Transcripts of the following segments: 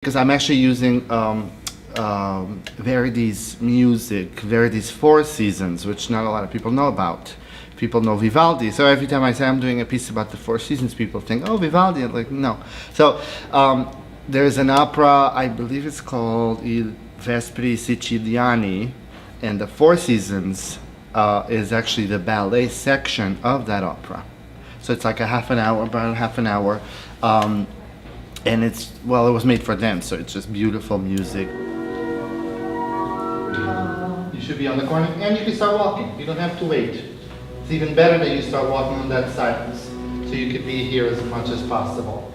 Because I'm actually using Verdi's music, Verdi's Four Seasons, which not a lot of people know about. People know Vivaldi, so every time I say I'm doing a piece about the Four Seasons, people think, oh, Vivaldi, and like, no. So there's an opera, I believe it's called I Vepres Siciliennes, and the Four Seasons is actually the ballet section of that opera. So it's like a half an hour, about half an hour. And it's, well, it was made for them, so it's just beautiful music. You should be on the corner, and you can start walking. You don't have to wait. It's even better that you start walking on that side, so you could be here as much as possible.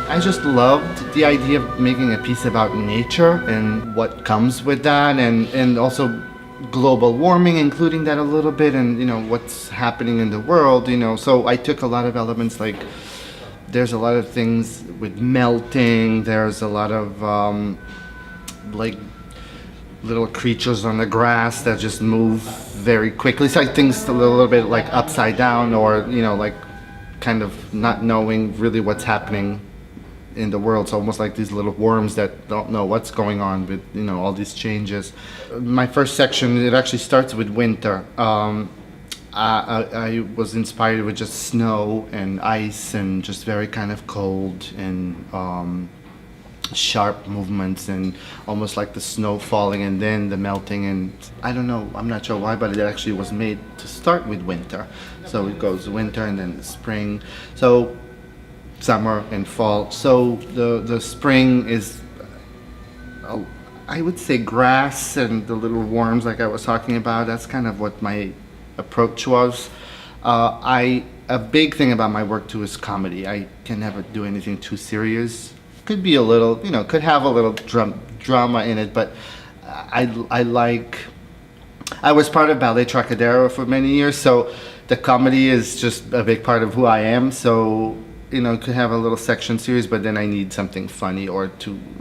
I just loved the idea of making a piece about nature and what comes with that, and also global warming, including that a little bit, and you know what's happening in the world, you know. So I took a lot of elements, like there's a lot of things with melting, there's a lot of like little creatures on the grass that just move very quickly. So I think it's a little bit like upside down, or you know, like kind of not knowing really what's happening in the world. So almost like these little worms that don't know what's going on with, you know, all these changes. My first section, it actually starts with winter. I was inspired with just snow and ice and just very kind of cold and sharp movements and almost like the snow falling and then the melting, and I don't know, I'm not sure why, but it actually was made to start with winter. So it goes winter and then the spring. So summer and fall. So the spring is, I would say, grass and the little worms like I was talking about. That's kind of what my approach was. A big thing about my work too is comedy. I can never do anything too serious. Could be a little, you know, could have a little drama in it, but I was part of Ballet Trocadero for many years, so the comedy is just a big part of who I am. So you know, could have a little section series, but then I need something funny or a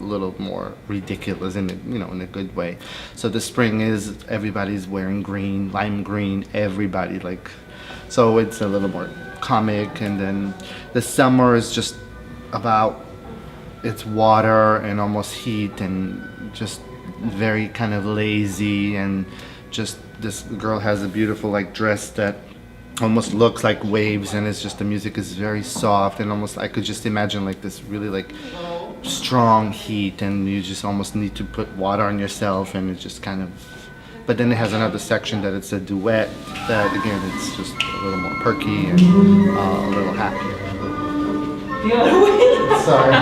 little more ridiculous in it, you know, in a good way. So the spring is everybody's wearing green, lime green, everybody, like, so it's a little more comic. And then the summer is just about, it's water and almost heat and just very kind of lazy, and just this girl has a beautiful like dress that almost looks like waves, and it's just, the music is very soft, and almost I could just imagine like this really like strong heat, and you just almost need to put water on yourself, and it's just kind of, but then it has another section that it's a duet that again it's just a little more perky and a little happier. The other way. Sorry.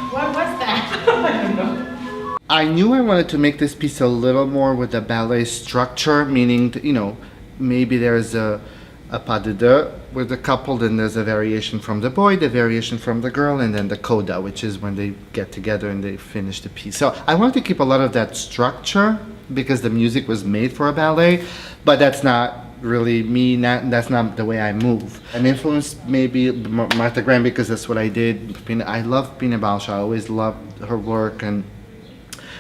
What was that? I don't know. I knew I wanted to make this piece a little more with the ballet structure, meaning, you know, maybe there's a pas de deux with the couple, then there's a variation from the boy, the variation from the girl, and then the coda, which is when they get together and they finish the piece. So I wanted to keep a lot of that structure because the music was made for a ballet, but that's not really me, that's not the way I move. I'm influenced maybe Martha Graham because that's what I did. I love Pina Bausch, I always loved her work, and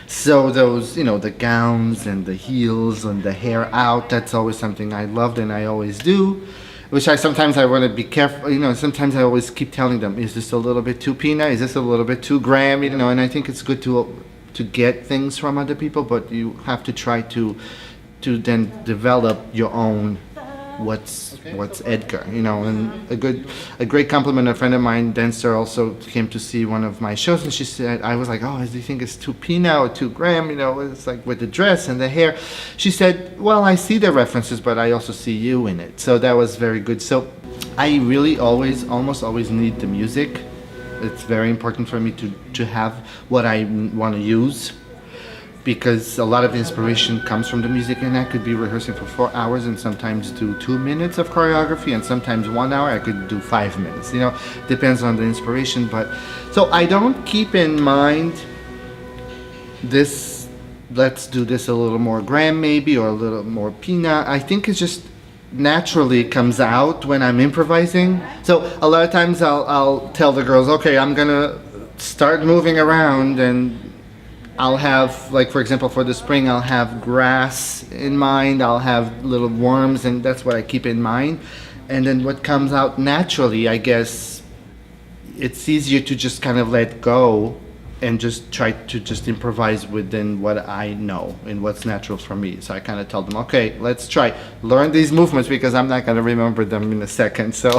so those, you know, the gowns and the heels and the hair out, that's always something I loved and I always do. Which I want to be careful, you know, sometimes I always keep telling them, is this a little bit too Pina? Is this a little bit too Graham? You know, and I think it's good to get things from other people, but you have to try to then develop your own what's Edgar, you know. And a great compliment, a friend of mine, dancer, also came to see one of my shows, and she said, I was like, oh, do you think it's too Pina or too Graham, you know, it's like with the dress and the hair. She said, well, I see the references, but I also see you in it. So that was very good. So I really almost always need the music. It's very important for me to have what I want to use. because a lot of inspiration comes from the music, and I could be rehearsing for 4 hours and sometimes do 2 minutes of choreography, and sometimes 1 hour I could do 5 minutes. Depends on the inspiration. But so I don't keep in mind this, let's do this a little more Graham maybe, or a little more Pina. I think it's just naturally comes out when I'm improvising. So a lot of times I'll tell the girls, okay, I'm gonna start moving around, and I'll have, like, for example, for the spring, I'll have grass in mind, I'll have little worms, and that's what I keep in mind. And then what comes out naturally, I guess, it's easier to just kind of let go and just try to just improvise within what I know and what's natural for me. So I kind of tell them, okay, let's learn these movements, because I'm not going to remember them in a second. So